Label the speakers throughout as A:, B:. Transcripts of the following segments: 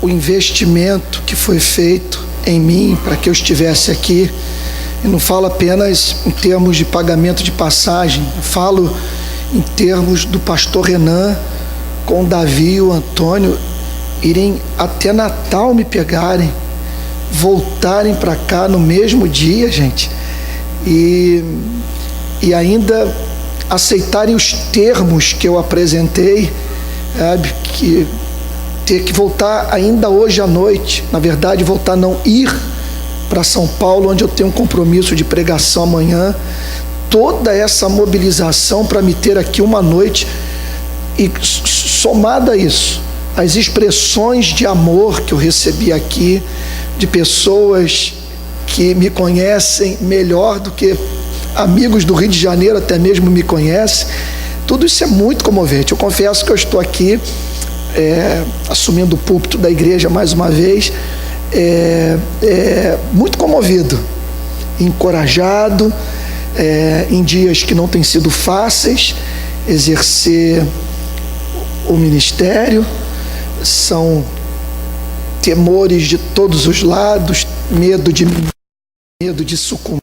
A: o investimento que foi feito em mim para que eu estivesse aqui. Eu não falo apenas em termos de pagamento de passagem, eu falo em termos do pastor Renan com o Davi e o Antônio irem até Natal me pegarem, voltarem para cá no mesmo dia, gente, e ainda aceitarem os termos que eu apresentei, sabe, que ter que voltar ainda hoje à noite, na verdade voltar não, ir para São Paulo, onde eu tenho um compromisso de pregação amanhã, toda essa mobilização para me ter aqui uma noite, e somada a isso, as expressões de amor que eu recebi aqui, de pessoas que me conhecem melhor do que amigos do Rio de Janeiro até mesmo me conhecem, tudo isso é muito comovente. Eu confesso que eu estou aqui assumindo o púlpito da igreja mais uma vez, muito comovido, encorajado, em dias que não têm sido fáceis exercer o ministério, são temores de todos os lados, medo de sucumbir,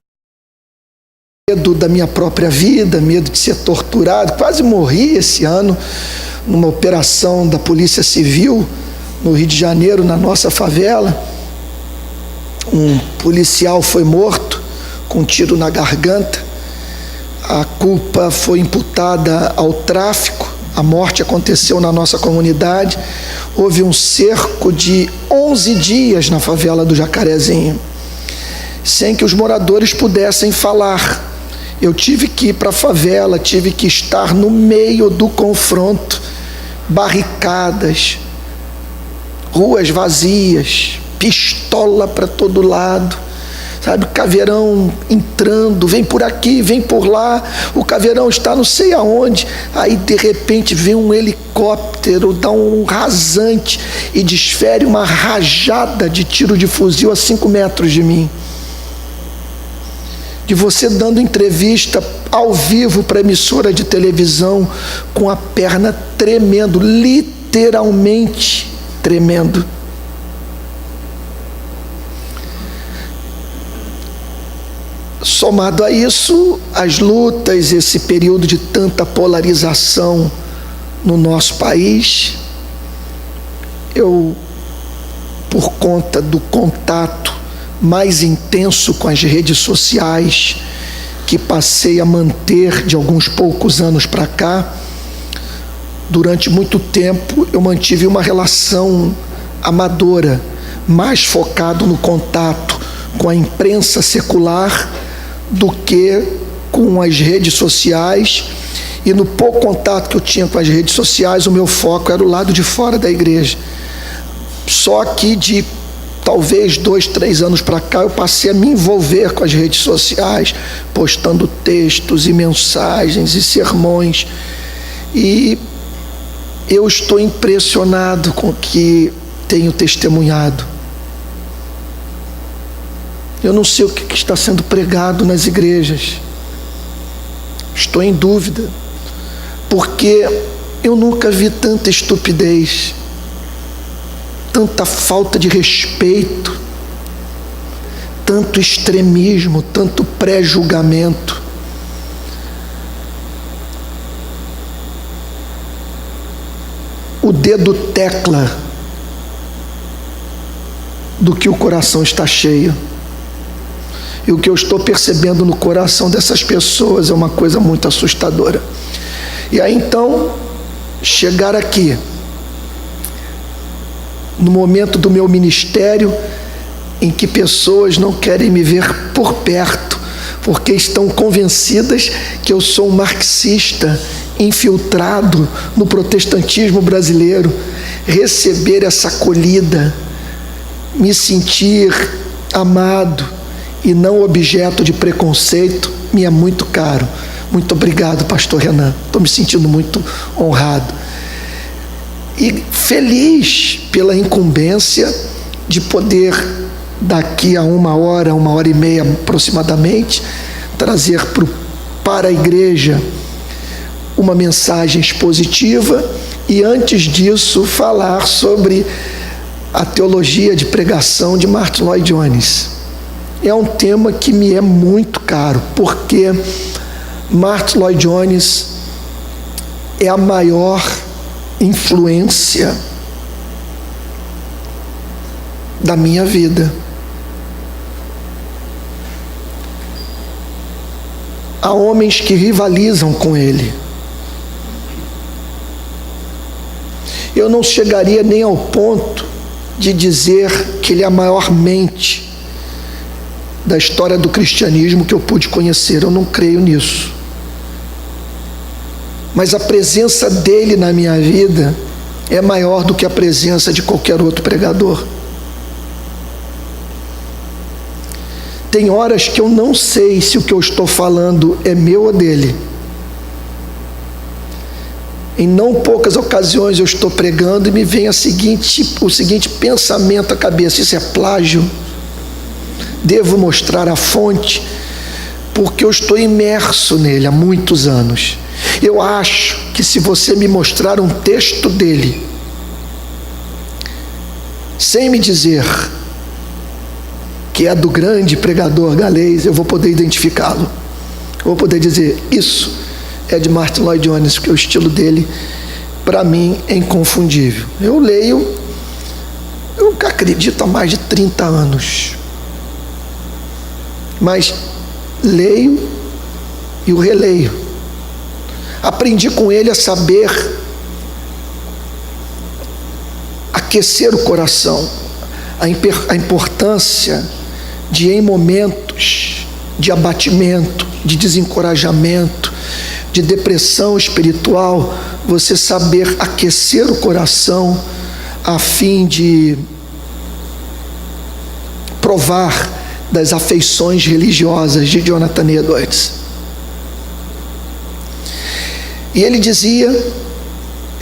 A: medo da minha própria vida, medo de ser torturado. Quase morri esse ano numa operação da Polícia Civil no Rio de Janeiro, na nossa favela. Um policial foi morto com um tiro na garganta. A culpa foi imputada ao tráfico. A morte aconteceu na nossa comunidade. Houve um cerco de 11 dias na favela do Jacarezinho, sem que os moradores pudessem falar. Eu tive que ir para a favela, tive que estar no meio do confronto, barricadas, ruas vazias, pistola para todo lado, sabe, caveirão entrando, vem por aqui, vem por lá, o caveirão está não sei aonde, aí de repente vem um helicóptero, dá um rasante e desfere uma rajada de tiro de fuzil a 5 metros de mim. De você dando entrevista ao vivo para emissora de televisão com a perna tremendo, literalmente tremendo. Somado a isso, as lutas, esse período de tanta polarização no nosso país, eu, por conta do contato mais intenso com as redes sociais, que passei a manter de alguns poucos anos para cá, durante muito tempo eu mantive uma relação amadora, mais focado no contato com a imprensa secular do que com as redes sociais, e no pouco contato que eu tinha com as redes sociais, o meu foco era o lado de fora da igreja. Só que de talvez 2, 3 anos para cá, eu passei a me envolver com as redes sociais, postando textos e mensagens e sermões, e eu estou impressionado com o que tenho testemunhado. Eu não sei o que está sendo pregado nas igrejas, estou em dúvida, porque eu nunca vi tanta estupidez, tanta falta de respeito, tanto extremismo, tanto pré-julgamento. O dedo tecla do que o coração está cheio. E o que eu estou percebendo no coração dessas pessoas é uma coisa muito assustadora. E aí então, chegar aqui, no momento do meu ministério, em que pessoas não querem me ver por perto, porque estão convencidas que eu sou um marxista infiltrado no protestantismo brasileiro, receber essa acolhida, me sentir amado e não objeto de preconceito, me é muito caro. Muito obrigado, pastor Renan, estou me sentindo muito honrado e feliz pela incumbência de poder, daqui a 1h e meia aproximadamente, trazer para a igreja uma mensagem expositiva e, antes disso, falar sobre a teologia de pregação de Martyn Lloyd-Jones. É um tema que me é muito caro, porque Martyn Lloyd-Jones é a maior influência da minha vida. Há homens que rivalizam com ele. Eu não chegaria nem ao ponto de dizer que ele é a maior mente da história do cristianismo que eu pude conhecer. Eu não creio nisso. Mas a presença dele na minha vida é maior do que a presença de qualquer outro pregador. Tem horas que eu não sei se o que eu estou falando é meu ou dele. Em não poucas ocasiões eu estou pregando e me vem o seguinte pensamento à cabeça: isso é plágio? Devo mostrar a fonte? Porque eu estou imerso nele há muitos anos. Eu acho que se você me mostrar um texto dele, sem me dizer que é do grande pregador galês, eu vou poder identificá-lo. Eu vou poder dizer, isso é de Martyn Lloyd-Jones, porque o estilo dele, para mim, é inconfundível. Eu leio, eu acredito há mais de 30 anos. Mas leio e o releio. Aprendi com ele a saber aquecer o coração, a importância de, em momentos de abatimento, de desencorajamento, de depressão espiritual, você saber aquecer o coração a fim de provar das afeições religiosas de Jonathan Edwards. E ele dizia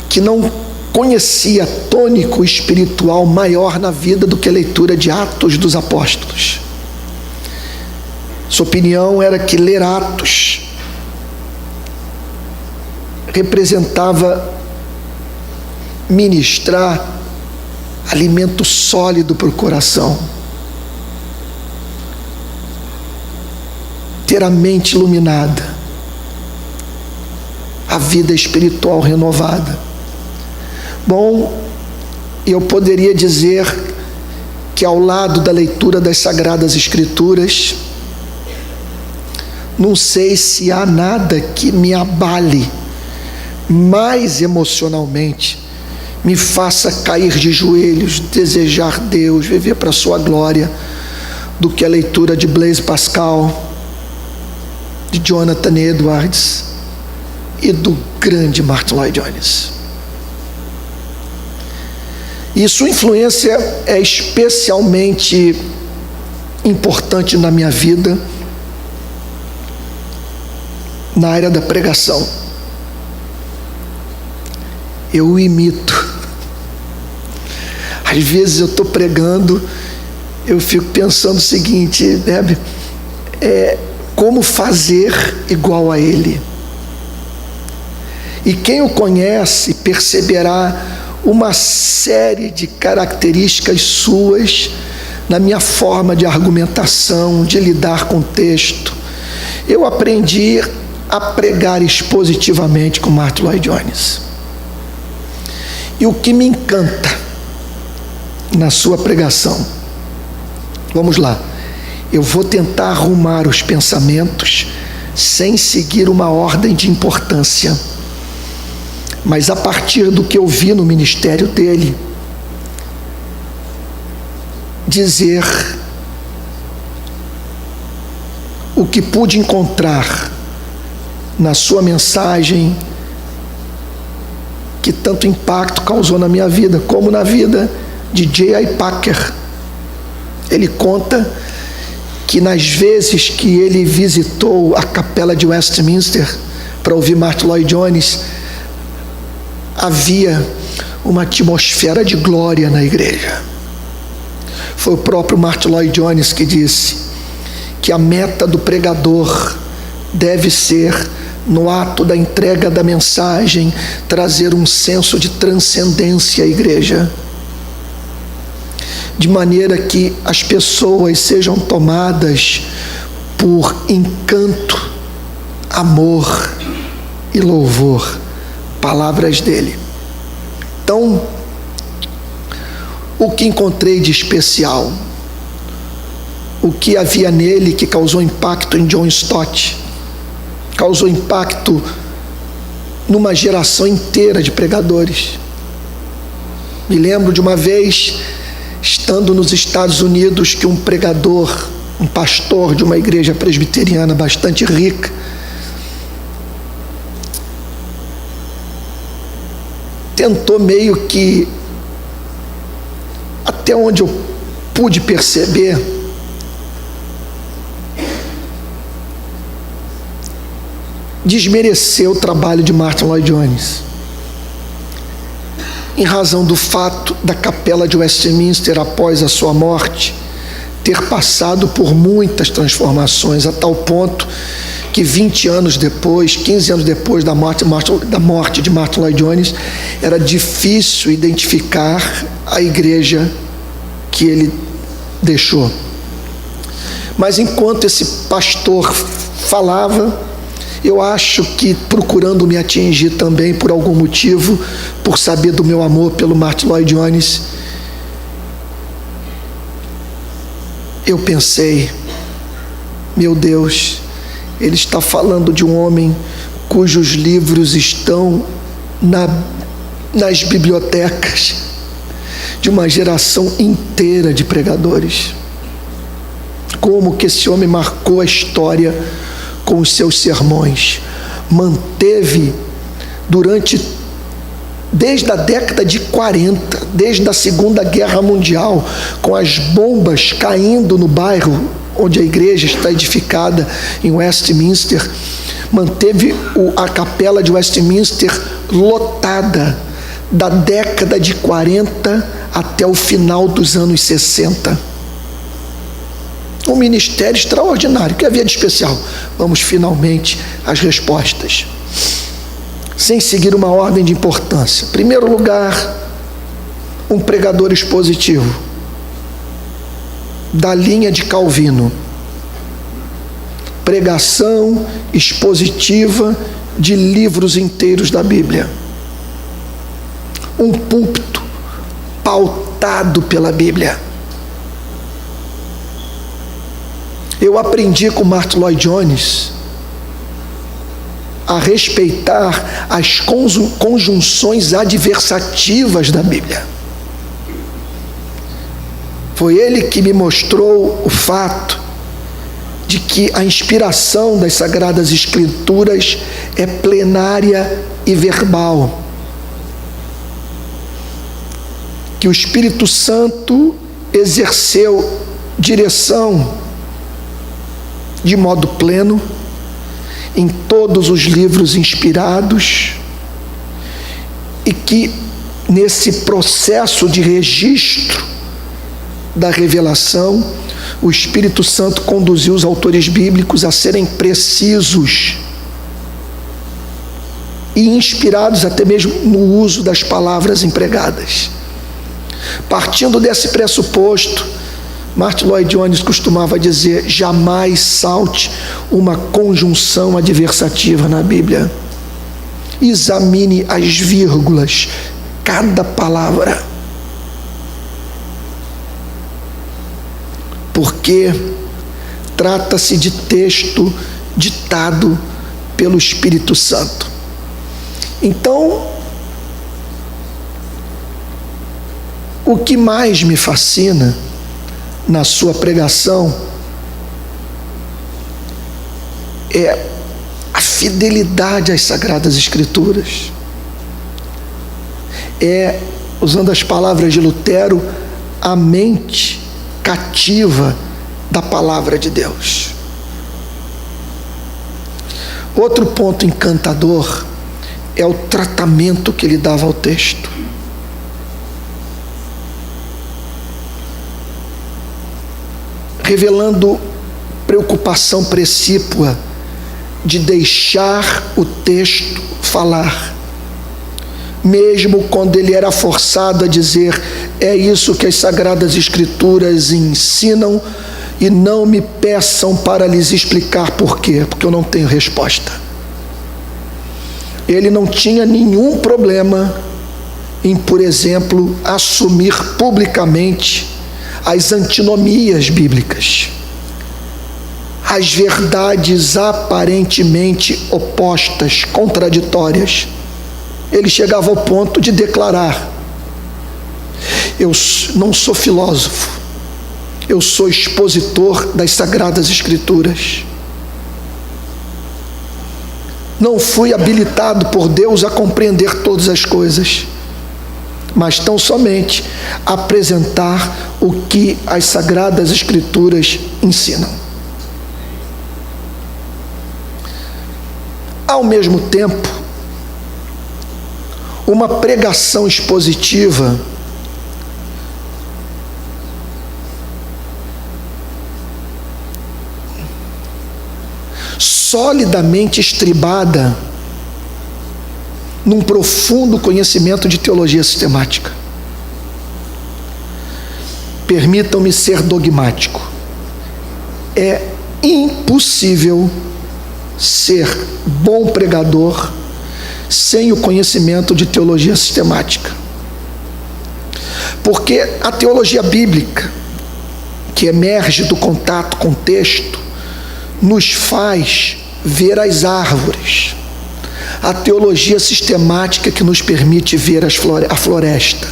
A: que não conhecia tônico espiritual maior na vida do que a leitura de Atos dos Apóstolos. Sua opinião era que ler Atos representava ministrar alimento sólido para o coração, ter a mente iluminada, a vida espiritual renovada. Bom, eu poderia dizer que ao lado da leitura das Sagradas Escrituras, não sei se há nada que me abale mais emocionalmente, me faça cair de joelhos, desejar Deus, viver para a sua glória, do que a leitura de Blaise Pascal, de Jonathan Edwards e do grande Martyn Lloyd-Jones. E sua influência é especialmente importante na minha vida, na área da pregação. Eu o imito. Às vezes eu estou pregando, eu fico pensando o seguinte, como fazer igual a ele? E quem o conhece perceberá uma série de características suas na minha forma de argumentação, de lidar com o texto. Eu aprendi a pregar expositivamente com Martyn Lloyd-Jones. E o que me encanta na sua pregação, vamos lá, eu vou tentar arrumar os pensamentos sem seguir uma ordem de importância, mas a partir do que eu vi no ministério dele, dizer o que pude encontrar na sua mensagem, que tanto impacto causou na minha vida, como na vida de J.I. Packer. Ele conta que nas vezes que ele visitou a capela de Westminster para ouvir Martyn Lloyd-Jones, havia uma atmosfera de glória na igreja. Foi o próprio Martyn Lloyd-Jones que disse que a meta do pregador deve ser, no ato da entrega da mensagem, trazer um senso de transcendência à igreja. de maneira que as pessoas sejam tomadas por encanto, amor e louvor, palavras dele. Então, o que encontrei de especial? O que havia nele que causou impacto em John Stott? Causou impacto numa geração inteira de pregadores. Me lembro de uma vez, estando nos Estados Unidos, que um pregador, um pastor de uma igreja presbiteriana bastante rica, tentou meio que, até onde eu pude perceber, desmerecer o trabalho de Martyn Lloyd-Jones, em razão do fato da capela de Westminster, após a sua morte, ter passado por muitas transformações, a tal ponto que 20 anos depois, 15 anos depois da morte de Martyn Lloyd-Jones, era difícil identificar a igreja que ele deixou. Mas enquanto esse pastor falava, eu acho que, procurando me atingir também por algum motivo, por saber do meu amor pelo Martyn Lloyd-Jones, eu pensei, meu Deus, ele está falando de um homem cujos livros estão nas bibliotecas de uma geração inteira de pregadores. Como que esse homem marcou a história com os seus sermões, manteve desde a década de 40, desde a Segunda Guerra Mundial, com as bombas caindo no bairro onde a igreja está edificada, em Westminster, manteve a capela de Westminster lotada, da década de 40 até o final dos anos 60. Um ministério extraordinário. O que havia de especial? Vamos finalmente às respostas, sem seguir uma ordem de importância. Em primeiro lugar, um pregador expositivo, da linha de Calvino. Pregação expositiva de livros inteiros da Bíblia. Um púlpito pautado pela Bíblia. Eu aprendi com Martyn Lloyd-Jones a respeitar as conjunções adversativas da Bíblia. Foi ele que me mostrou o fato de que a inspiração das Sagradas Escrituras é plenária e verbal. Que o Espírito Santo exerceu direção de modo pleno em todos os livros inspirados, e que nesse processo de registro da revelação, o Espírito Santo conduziu os autores bíblicos a serem precisos e inspirados até mesmo no uso das palavras empregadas. Partindo desse pressuposto, Martyn Lloyd-Jones costumava dizer: jamais salte uma conjunção adversativa na Bíblia. Examine as vírgulas, cada palavra. Porque trata-se de texto ditado pelo Espírito Santo. Então, o que mais me fascina na sua pregação é a fidelidade às Sagradas Escrituras. É, usando as palavras de Lutero, a mente cativa da palavra de Deus. Outro ponto encantador é o tratamento que ele dava ao texto. Revelando preocupação precípua de deixar o texto falar, mesmo quando ele era forçado a dizer: É isso que as Sagradas Escrituras ensinam, e não me peçam para lhes explicar por quê, porque eu não tenho resposta. Ele não tinha nenhum problema em, por exemplo, assumir publicamente as antinomias bíblicas, as verdades aparentemente opostas, contraditórias. Ele chegava ao ponto de declarar: eu não sou filósofo, eu sou expositor das Sagradas Escrituras. Não fui habilitado por Deus a compreender todas as coisas, mas tão somente apresentar o que as Sagradas Escrituras ensinam. Ao mesmo tempo, uma pregação expositiva solidamente estribada num profundo conhecimento de teologia sistemática. Permitam-me ser dogmático. É impossível ser bom pregador sem o conhecimento de teologia sistemática. Porque a teologia bíblica, que emerge do contato com o texto, nos faz ver as árvores. A teologia sistemática que nos permite ver a floresta.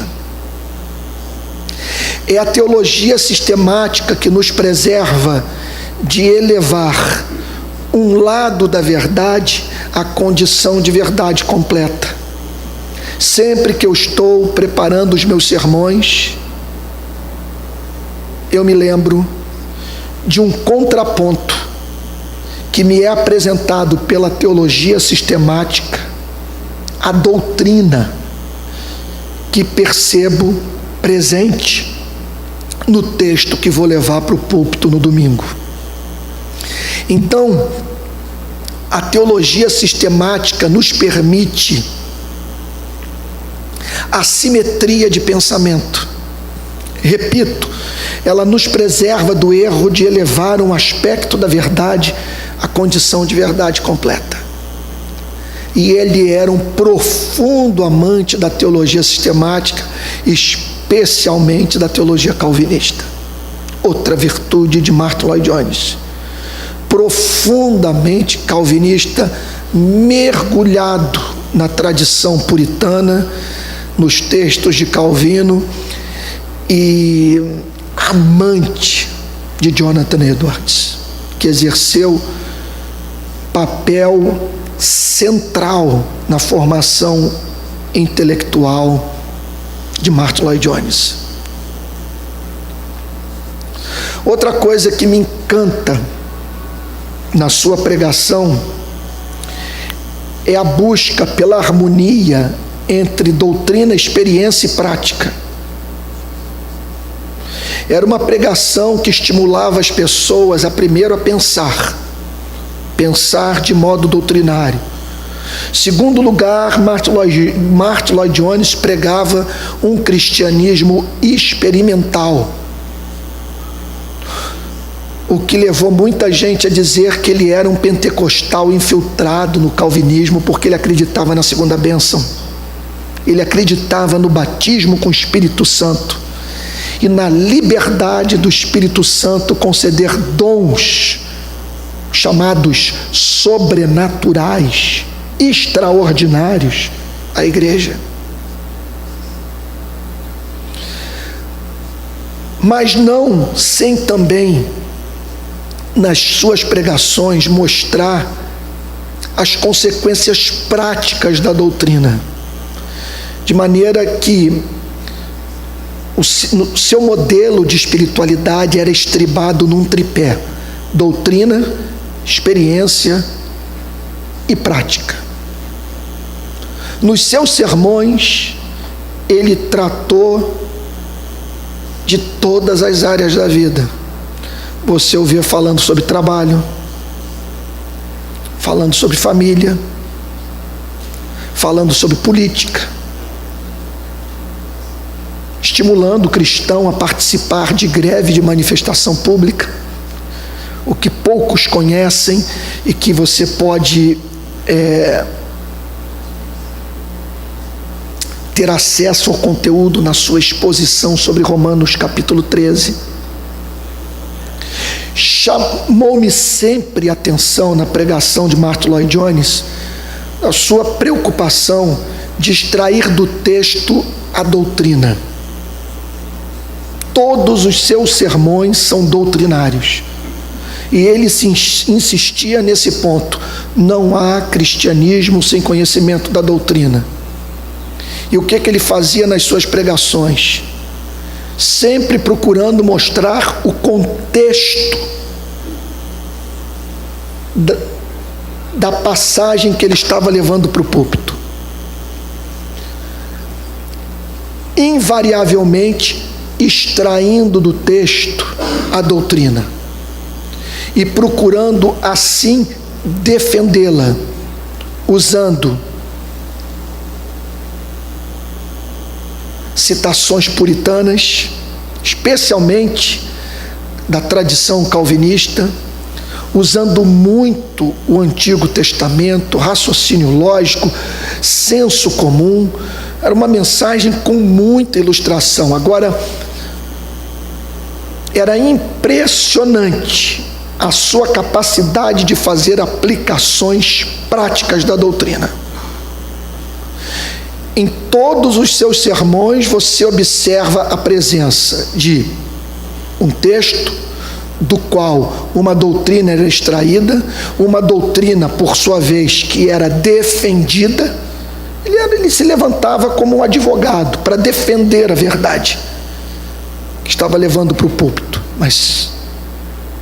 A: É a teologia sistemática que nos preserva de elevar um lado da verdade à condição de verdade completa. Sempre que eu estou preparando os meus sermões, eu me lembro de um contraponto que me é apresentado pela teologia sistemática, a doutrina que percebo presente no texto que vou levar para o púlpito no domingo. Então, a teologia sistemática nos permite a simetria de pensamento. Repito, ela nos preserva do erro de elevar um aspecto da verdade à condição de verdade completa. E ele era um profundo amante da teologia sistemática, especialmente da teologia calvinista. Outra virtude de Martyn Lloyd-Jones. Profundamente calvinista, mergulhado na tradição puritana, nos textos de Calvino, e amante de Jonathan Edwards, que exerceu papel central na formação intelectual de Martyn Lloyd-Jones. Outra coisa que me encanta na sua pregação é a busca pela harmonia entre doutrina, experiência e prática. Era uma pregação que estimulava as pessoas a primeiro a pensar de modo doutrinário. Segundo lugar, Martyn Lloyd-Jones pregava um cristianismo experimental, o que levou muita gente a dizer que ele era um pentecostal infiltrado no calvinismo, porque ele acreditava na segunda bênção. Ele acreditava no batismo com o Espírito Santo e na liberdade do Espírito Santo conceder dons chamados sobrenaturais, extraordinários à igreja. Mas não sem também, nas suas pregações, mostrar as consequências práticas da doutrina, de maneira que o seu modelo de espiritualidade era estribado num tripé: doutrina, experiência e prática. Nos seus sermões, ele tratou de todas as áreas da vida. Você ouvia falando sobre trabalho, falando sobre família, falando sobre política, estimulando o cristão a participar de greve de manifestação pública, o que poucos conhecem e que você pode ter acesso ao conteúdo na sua exposição sobre Romanos capítulo 13. Chamou-me sempre a atenção na pregação de Martyn Lloyd-Jones a sua preocupação de extrair do texto a doutrina. Todos os seus sermões são doutrinários. E ele insistia nesse ponto: não há cristianismo sem conhecimento da doutrina. E o que ele fazia nas suas pregações? Sempre procurando mostrar o contexto da passagem que ele estava levando para o púlpito. Invariavelmente extraindo do texto a doutrina e procurando assim defendê-la, usando citações puritanas, especialmente da tradição calvinista, usando muito o Antigo Testamento, raciocínio lógico, senso comum. Era uma mensagem com muita ilustração. Agora, era impressionante a sua capacidade de fazer aplicações práticas da doutrina. Em todos os seus sermões você observa a presença de um texto do qual uma doutrina era extraída, uma doutrina, por sua vez, que era defendida. Ele se levantava como um advogado para defender a verdade que estava levando para o púlpito. Mas,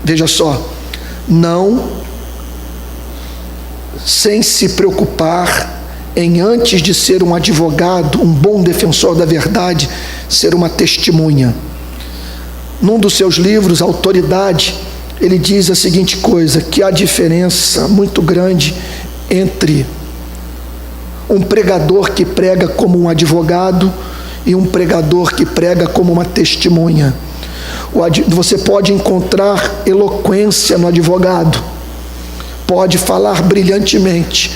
A: veja só, não sem se preocupar em, antes de ser um advogado, um bom defensor da verdade, ser uma testemunha. Num dos seus livros, Autoridade, ele diz a seguinte coisa, que há diferença muito grande entre um pregador que prega como um advogado e um pregador que prega como uma testemunha. Você pode encontrar eloquência no advogado, pode falar brilhantemente,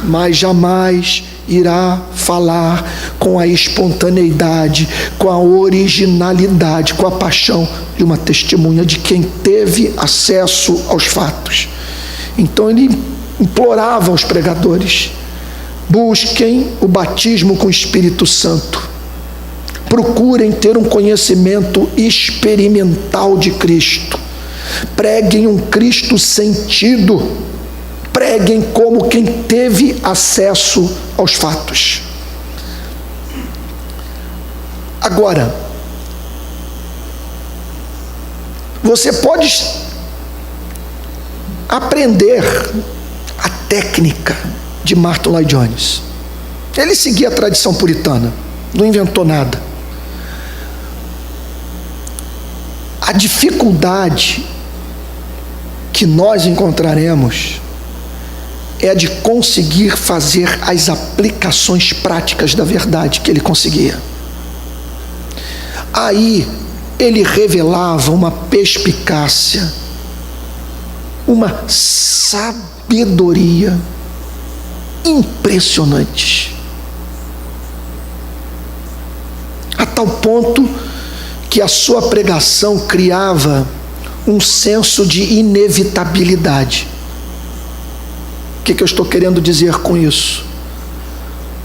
A: mas jamais irá falar com a espontaneidade, com a originalidade, com a paixão de uma testemunha, de quem teve acesso aos fatos. Então ele implorava aos pregadores: busquem o batismo com o Espírito Santo, procurem ter um conhecimento experimental de Cristo, preguem um Cristo sentido, preguem como quem teve acesso aos fatos. Agora, você pode aprender a técnica de Martyn Lloyd-Jones. Ele seguia a tradição puritana, não inventou nada. A dificuldade que nós encontraremos é a de conseguir fazer as aplicações práticas da verdade que ele conseguia. Aí ele revelava uma perspicácia, uma sabedoria impressionante, a tal ponto que a sua pregação criava um senso de inevitabilidade. O que eu estou querendo dizer com isso?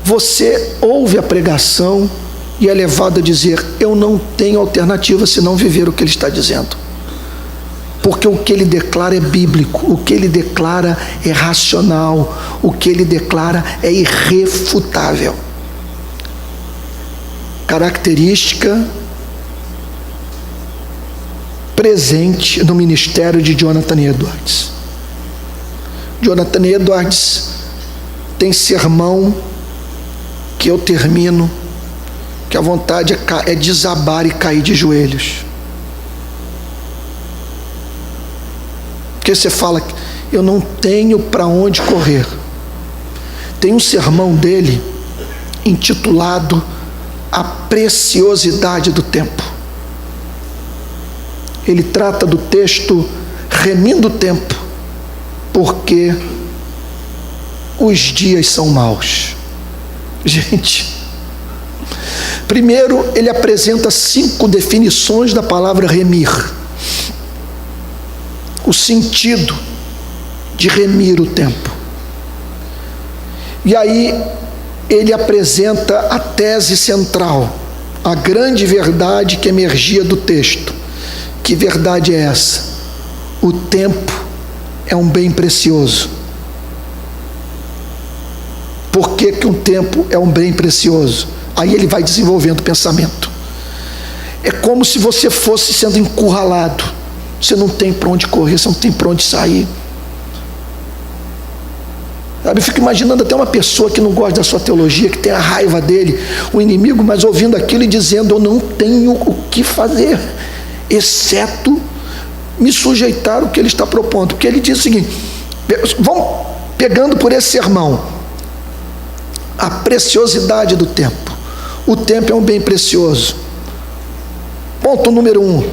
A: Você ouve a pregação e é levado a dizer: eu não tenho alternativa senão viver o que ele está dizendo, porque o que ele declara é bíblico, o que ele declara é racional, o que ele declara é irrefutável. Característica presente no ministério de Jonathan Edwards. Jonathan Edwards tem sermão que eu termino, que a vontade é desabar e cair de joelhos. Porque você fala: eu não tenho para onde correr. Tem um sermão dele intitulado a preciosidade do tempo. Ele trata do texto remindo o tempo, porque os dias são maus. Gente, primeiro ele apresenta 5 definições da palavra remir. O sentido de remir o tempo. E aí ele apresenta a tese central, a grande verdade que emergia do texto. Que verdade é essa? O tempo é um bem precioso. Por que que um tempo é um bem precioso? Aí ele vai desenvolvendo o pensamento. É como se você fosse sendo encurralado. Você não tem para onde correr, você não tem para onde sair. Sabe, eu fico imaginando até uma pessoa que não gosta da sua teologia, que tem a raiva dele, o inimigo, mas ouvindo aquilo e dizendo: eu não tenho o que fazer, exceto me sujeitar ao que ele está propondo. Porque ele diz o seguinte: vamos pegando por esse sermão, a preciosidade do tempo. O tempo é um bem precioso. Ponto número 1,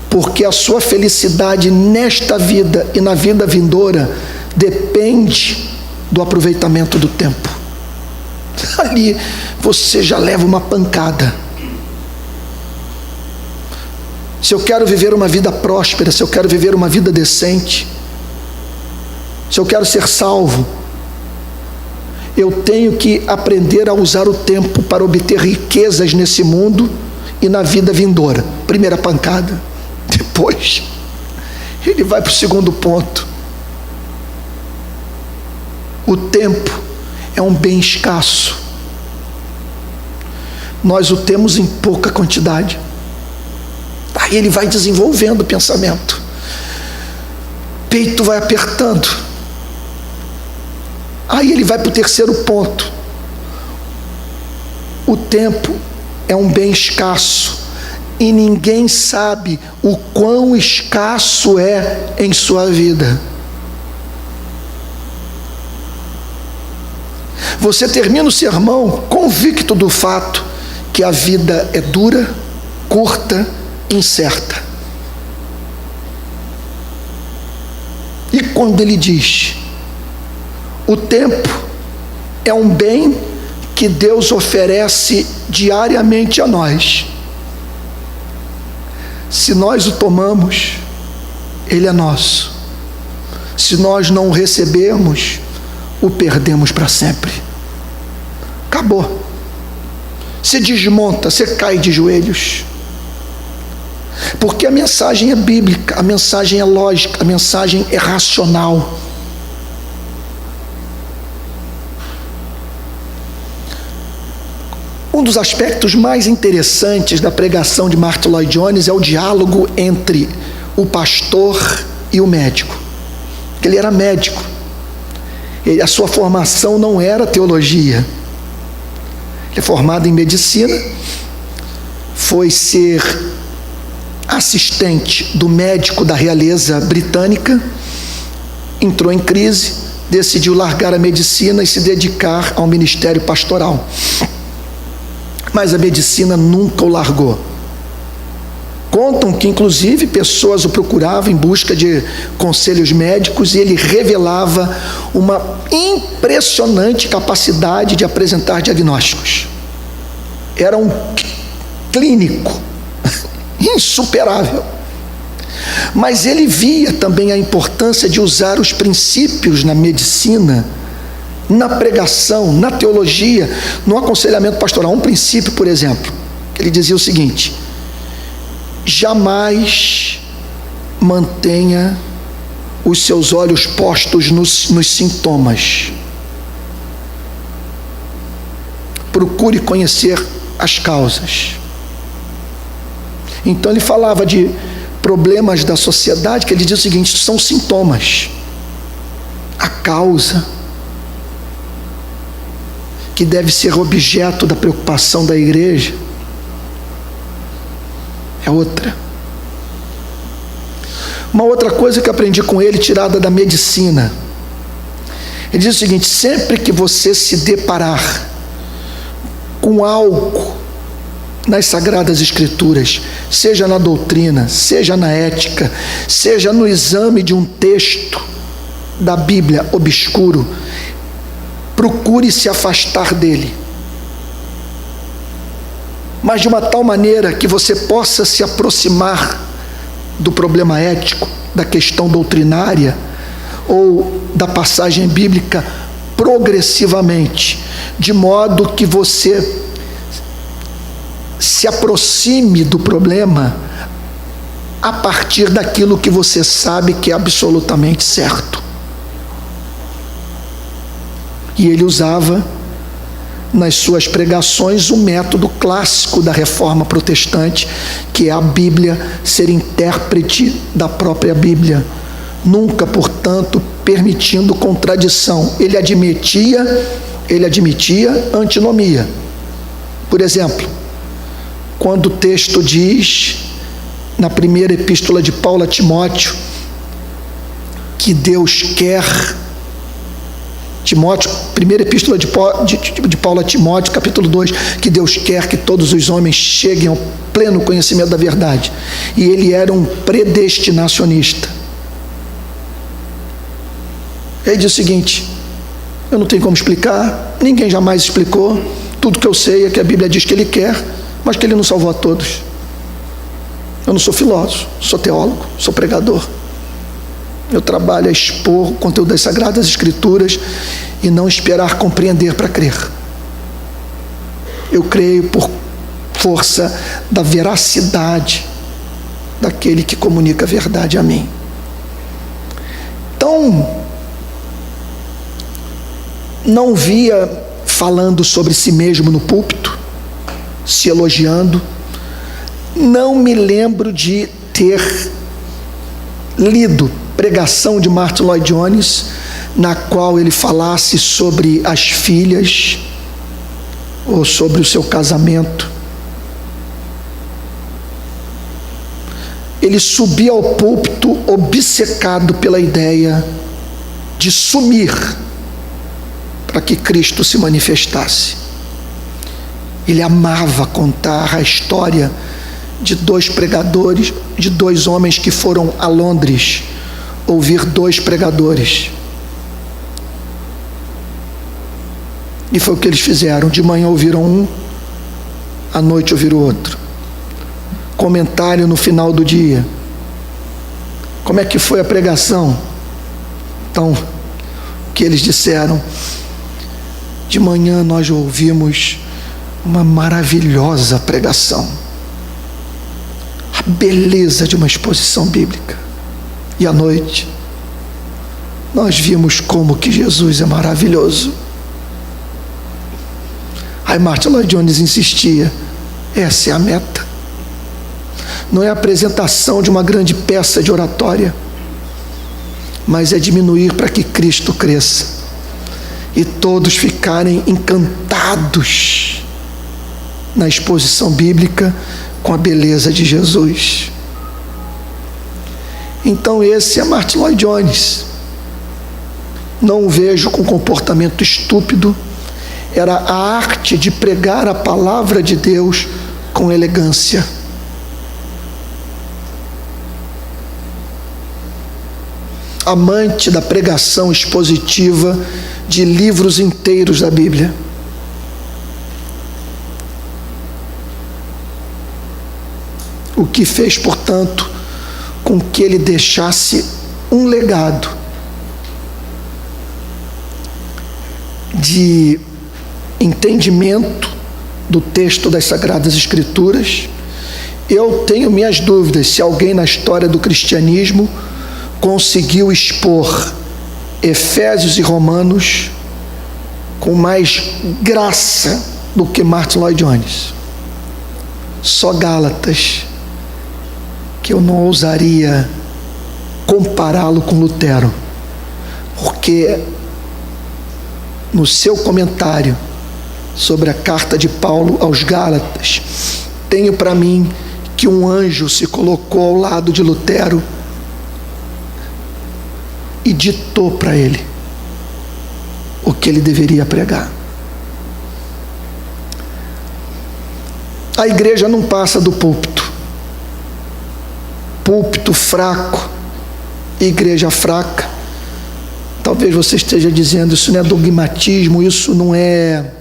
A: porque a sua felicidade nesta vida e na vida vindoura depende do aproveitamento do tempo. Ali você já leva uma pancada. Se eu quero viver uma vida próspera, se eu quero viver uma vida decente, se eu quero ser salvo, eu tenho que aprender a usar o tempo para obter riquezas nesse mundo e na vida vindoura. Primeira pancada. Depois ele vai para o segundo ponto. O tempo é um bem escasso. Nós o temos em pouca quantidade. Aí ele vai desenvolvendo o pensamento. Peito vai apertando. Aí ele vai para o terceiro ponto. O tempo é um bem escasso e ninguém sabe o quão escasso é em sua vida. Você termina o sermão convicto do fato que a vida é dura, curta, incerta. E quando ele diz: o tempo é um bem que Deus oferece diariamente a nós. Se nós o tomamos, ele é nosso. Se nós não o recebermos, o perdemos para sempre. Acabou. Você desmonta, você cai de joelhos. Porque a mensagem é bíblica, a mensagem é lógica, a mensagem é racional. Um dos aspectos mais interessantes da pregação de Martyn Lloyd-Jones é o diálogo entre o pastor e o médico. Ele era médico. A sua formação não era teologia. Ele é formado em medicina, foi ser assistente do médico da realeza britânica, entrou em crise, decidiu largar a medicina e se dedicar ao ministério pastoral. Mas a medicina nunca o largou. Contam que inclusive pessoas o procuravam em busca de conselhos médicos e ele revelava uma impressionante capacidade de apresentar diagnósticos. Era um clínico insuperável. Mas ele via também a importância de usar os princípios na medicina, na pregação, na teologia, no aconselhamento pastoral. Um princípio, por exemplo, ele dizia o seguinte: jamais mantenha os seus olhos postos nos sintomas. Procure conhecer as causas. Então ele falava de problemas da sociedade, que ele diz o seguinte: são sintomas. A causa, que deve ser objeto da preocupação da igreja, é outra. Uma outra coisa que eu aprendi com ele, tirada da medicina, ele diz o seguinte: sempre que você se deparar com algo nas Sagradas Escrituras, seja na doutrina, seja na ética, seja no exame de um texto da Bíblia obscuro, procure se afastar dele, mas de uma tal maneira que você possa se aproximar do problema ético, da questão doutrinária ou da passagem bíblica progressivamente, de modo que você se aproxime do problema a partir daquilo que você sabe que é absolutamente certo. E ele usava nas suas pregações o método clássico da Reforma Protestante, que é a Bíblia ser intérprete da própria Bíblia, nunca, portanto, permitindo contradição. Ele admitia antinomia. Por exemplo, quando o texto diz, na primeira epístola de Paulo a Timóteo, que Deus quer, primeira epístola de Paulo a Timóteo, capítulo 2, que Deus quer que todos os homens cheguem ao pleno conhecimento da verdade. E ele era um predestinacionista. Ele diz o seguinte: eu não tenho como explicar, ninguém jamais explicou, tudo que eu sei é que a Bíblia diz que ele quer, mas que ele não salvou a todos. Eu não sou filósofo, sou teólogo, sou pregador. Meu trabalho é expor o conteúdo das Sagradas Escrituras e não esperar compreender para crer. Eu creio por força da veracidade daquele que comunica a verdade a mim. Então, não via falando sobre si mesmo no púlpito, se elogiando. Não me lembro de ter lido pregação de Martyn Lloyd-Jones na qual ele falasse sobre as filhas ou sobre o seu casamento. Ele subia ao púlpito obcecado pela ideia de sumir para que Cristo se manifestasse. Ele amava contar a história de dois pregadores, de dois homens que foram a Londres ouvir dois pregadores. E foi o que eles fizeram. De manhã ouviram um, à noite ouviram o outro. Comentário no final do dia. Como é que foi a pregação? Então, o que eles disseram? De manhã nós ouvimos uma maravilhosa pregação, a beleza de uma exposição bíblica. E à noite nós vimos como que Jesus é maravilhoso. Aí Martyn Lloyd-Jones insistia: essa é a meta. Não é a apresentação de uma grande peça de oratória, mas é diminuir para que Cristo cresça e todos ficarem encantados na exposição bíblica com a beleza de Jesus. Então esse é Martyn Lloyd-Jones. Não o vejo com comportamento estúpido. Era a arte de pregar a palavra de Deus com elegância. Amante da pregação expositiva de livros inteiros da Bíblia. O que fez, portanto, com que ele deixasse um legado de entendimento do texto das Sagradas Escrituras. Eu tenho minhas dúvidas se alguém na história do cristianismo conseguiu expor Efésios e Romanos com mais graça do que Martyn Lloyd-Jones. Só Gálatas, que eu não ousaria compará-lo com Lutero, porque no seu comentário sobre a carta de Paulo aos Gálatas, tenho para mim que um anjo se colocou ao lado de Lutero e ditou para ele o que ele deveria pregar. A igreja não passa do púlpito. Púlpito fraco, igreja fraca. Talvez você esteja dizendo, isso não é dogmatismo, isso não é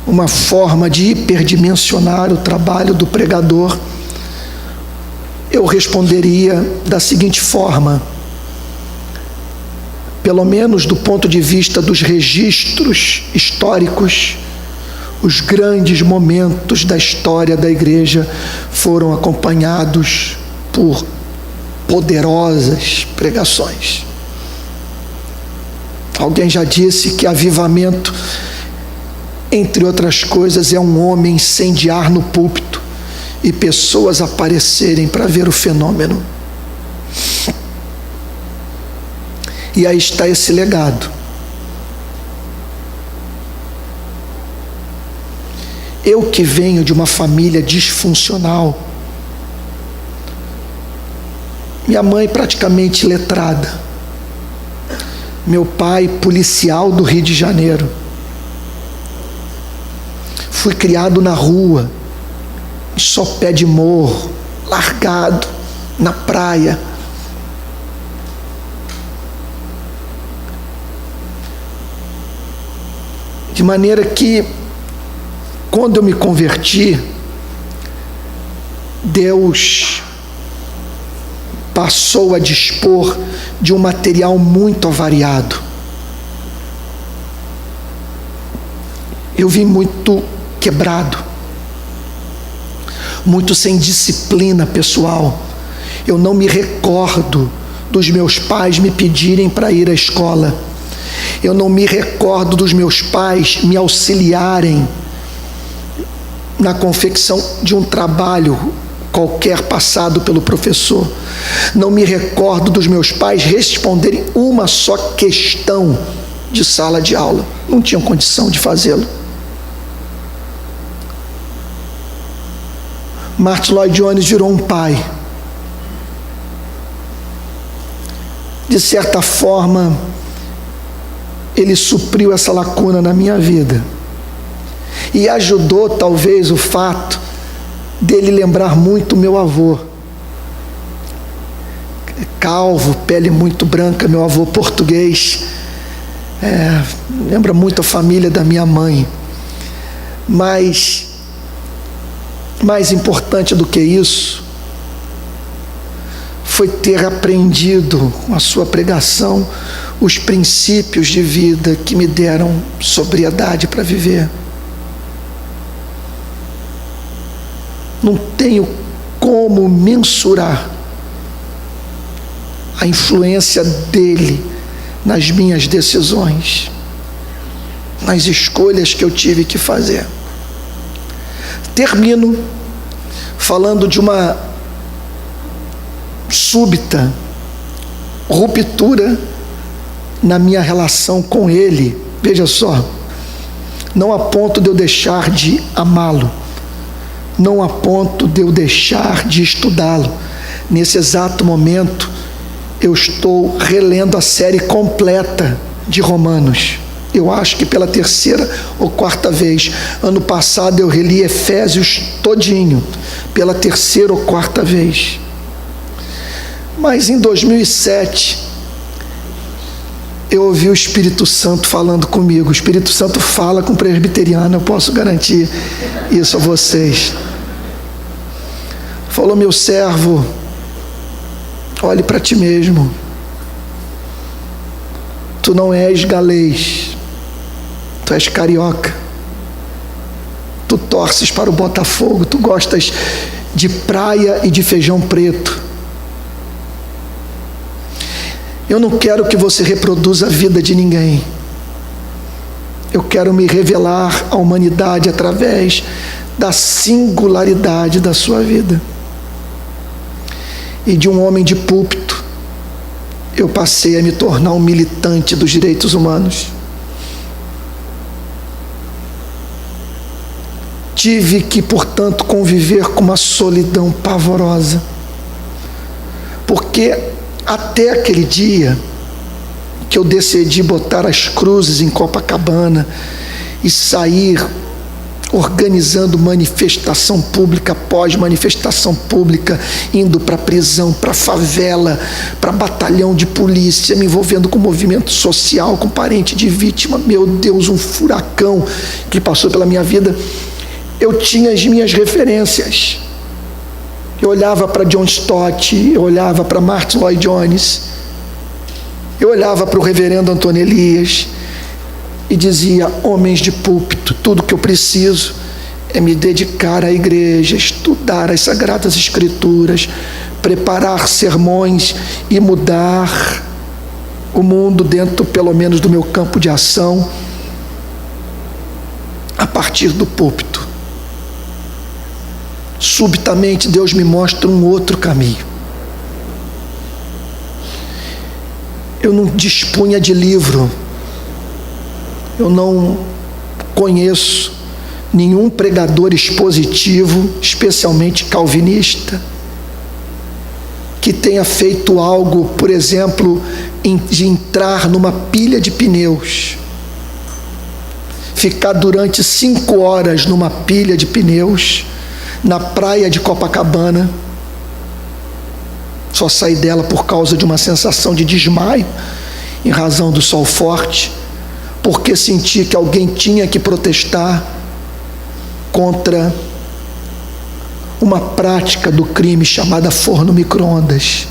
A: uma forma de hiperdimensionar o trabalho do pregador. Eu responderia da seguinte forma: pelo menos do ponto de vista dos registros históricos, os grandes momentos da história da igreja foram acompanhados por poderosas pregações. Alguém já disse que avivamento, entre outras coisas, é um homem incendiar no púlpito e pessoas aparecerem para ver o fenômeno. E aí está esse legado. Eu que venho de uma família disfuncional, minha mãe praticamente letrada, meu pai policial do Rio de Janeiro, fui criado na rua, só pé de morro, largado, na praia. De maneira que, quando eu me converti, Deus passou a dispor de um material muito variado. Eu vim muito quebrado, muito sem disciplina pessoal. Eu não me recordo dos meus pais me pedirem para ir à escola. Eu não me recordo dos meus pais me auxiliarem na confecção de um trabalho qualquer passado pelo professor. Não me recordo dos meus pais responderem uma só questão de sala de aula. Não tinham condição de fazê-lo. Martin Lloyd Jones virou um pai. De certa forma, ele supriu essa lacuna na minha vida. E ajudou, talvez, o fato dele lembrar muito meu avô. Calvo, pele muito branca, meu avô português. Lembra muito a família da minha mãe. Mas, mais importante do que isso, foi ter aprendido com a sua pregação os princípios de vida que me deram sobriedade para viver. Não tenho como mensurar a influência dele nas minhas decisões, nas escolhas que eu tive que fazer. Termino falando de uma súbita ruptura na minha relação com ele. Veja só, não a ponto de eu deixar de amá-lo, não a ponto de eu deixar de estudá-lo. Nesse exato momento, eu estou relendo a série completa de Romanos. Eu acho que pela terceira ou quarta vez. Ano passado eu reli Efésios todinho, pela terceira ou quarta vez. Mas em 2007, eu ouvi o Espírito Santo falando comigo. O Espírito Santo fala com presbiteriano, eu posso garantir isso a vocês. Falou: meu servo, olhe para ti mesmo. Tu não és galês, tu és carioca. Tu torces para o Botafogo, tu gostas de praia e de feijão preto. Eu não quero que você reproduza a vida de ninguém. Eu quero me revelar à humanidade através da singularidade da sua vida. E de um homem de púlpito, eu passei a me tornar um militante dos direitos humanos. Tive que, portanto, conviver com uma solidão pavorosa, porque até aquele dia que eu decidi botar as cruzes em Copacabana e sair organizando manifestação pública após manifestação pública, indo para prisão, para favela, para batalhão de polícia, me envolvendo com movimento social, com parente de vítima. Meu Deus, um furacão que passou pela minha vida. Eu tinha as minhas referências. Eu olhava para John Stott, eu olhava para Martyn Lloyd Jones, eu olhava para o reverendo Antônio Elias e dizia: homens de púlpito, tudo que eu preciso é me dedicar à igreja, estudar as Sagradas Escrituras, preparar sermões e mudar o mundo dentro, pelo menos, do meu campo de ação, a partir do púlpito. Subitamente Deus me mostra um outro caminho. Eu não dispunha de livro, eu não conheço nenhum pregador expositivo, especialmente calvinista, que tenha feito algo, por exemplo, de entrar numa pilha de pneus, ficar durante 5 horas numa pilha de pneus, na praia de Copacabana, só sair dela por causa de uma sensação de desmaio, em razão do sol forte, porque senti que alguém tinha que protestar contra uma prática do crime chamada forno micro-ondas,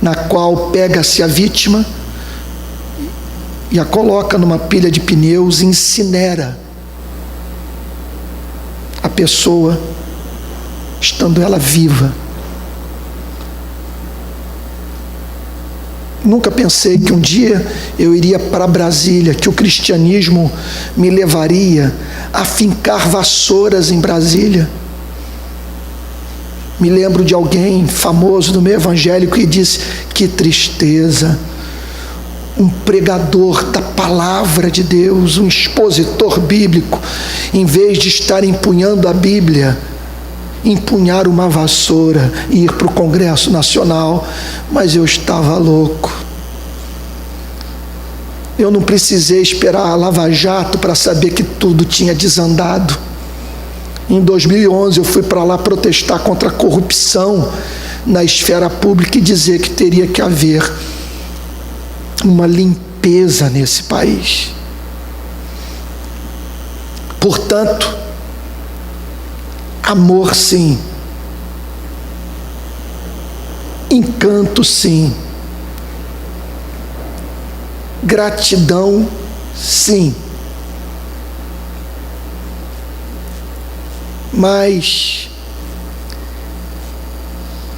A: na qual pega-se a vítima e a coloca numa pilha de pneus e incinera a pessoa, estando ela viva. Nunca pensei que um dia eu iria para Brasília, que o cristianismo me levaria a fincar vassouras em Brasília. Me lembro de alguém famoso do meio evangélico que disse: que tristeza, um pregador da palavra de Deus, um expositor bíblico, em vez de estar empunhando a Bíblia, empunhar uma vassoura e ir para o Congresso Nacional. Mas eu estava louco. Eu não precisei esperar a Lava Jato para saber que tudo tinha desandado. Em 2011 eu fui para lá protestar contra a corrupção na esfera pública e dizer que teria que haver uma limpeza nesse país. Portanto, amor sim, encanto sim, gratidão sim, mas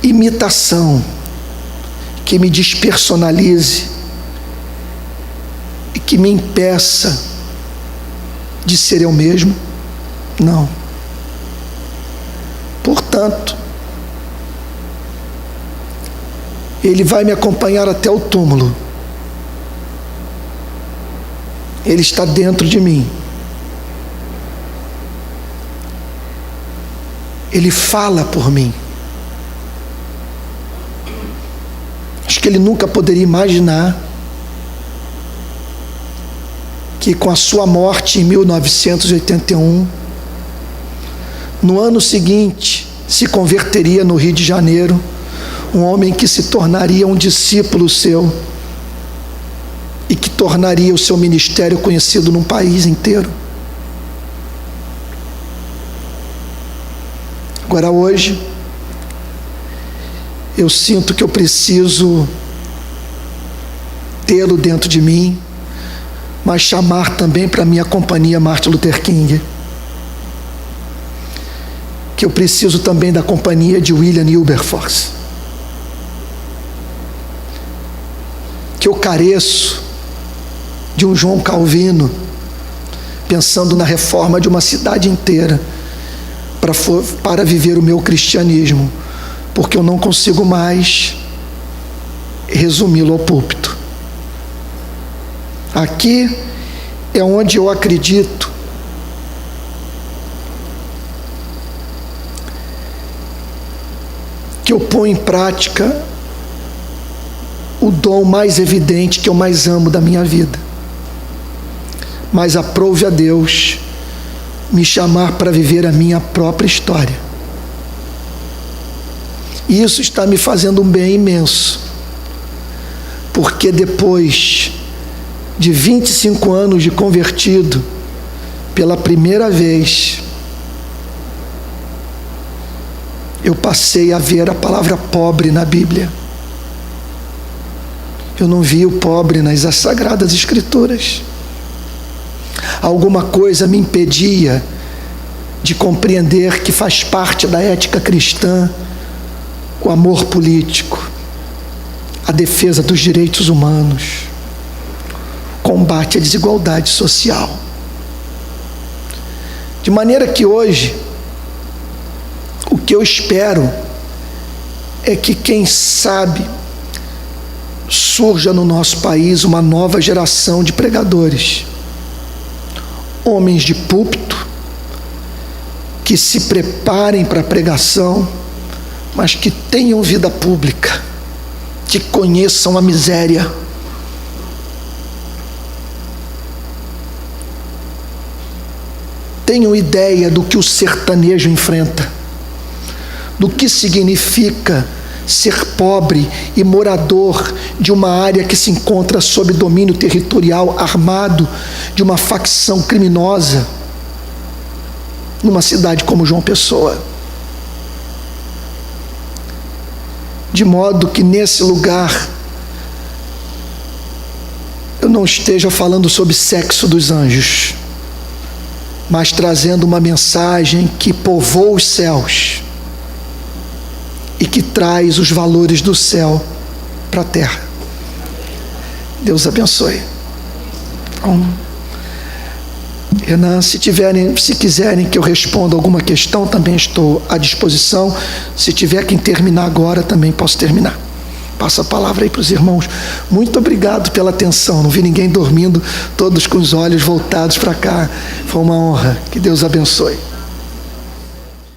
A: imitação que me despersonalize e que me impeça de ser eu mesmo, não. Portanto, Ele vai me acompanhar até o túmulo. Ele está dentro de mim. Ele fala por mim. Acho que ele nunca poderia imaginar que com a sua morte em 1981, no ano seguinte, se converteria no Rio de Janeiro um homem que se tornaria um discípulo seu e que tornaria o seu ministério conhecido num país inteiro. Agora hoje, eu sinto que eu preciso tê-lo dentro de mim, mas chamar também para a minha companhia Martin Luther King, que eu preciso também da companhia de William Wilberforce, que eu careço de um João Calvino, pensando na reforma de uma cidade inteira, para viver o meu cristianismo, porque eu não consigo mais resumi-lo ao púlpito. Aqui é onde eu acredito que eu ponho em prática o dom mais evidente que eu mais amo da minha vida. mas aprouve a Deus me chamar para viver a minha própria história. E isso está me fazendo um bem imenso, porque depois de 25 anos de convertido, pela primeira vez, eu passei a ver a palavra pobre na Bíblia. Eu não vi o pobre nas Sagradas Escrituras. Alguma coisa me impedia de compreender que faz parte da ética cristã o amor político, a defesa dos direitos humanos, combate à desigualdade social. De maneira que hoje, o que eu espero é que, quem sabe, surja no nosso país uma nova geração de pregadores, homens de púlpito, que se preparem para a pregação, mas que tenham vida pública, que conheçam a miséria, tenham ideia do que o sertanejo enfrenta, do que significa ser pobre e morador de uma área que se encontra sob domínio territorial armado de uma facção criminosa, numa cidade como João Pessoa. De modo que nesse lugar eu não esteja falando sobre sexo dos anjos, mas trazendo uma mensagem que povoa os céus e que traz os valores do céu para a terra. Deus abençoe. Renan, se quiserem que eu responda alguma questão, também estou à disposição. Se tiver que terminar agora, também posso terminar. Passa a palavra aí para os irmãos. Muito obrigado pela atenção. Não vi ninguém dormindo, todos com os olhos voltados para cá. Foi uma honra. Que Deus abençoe.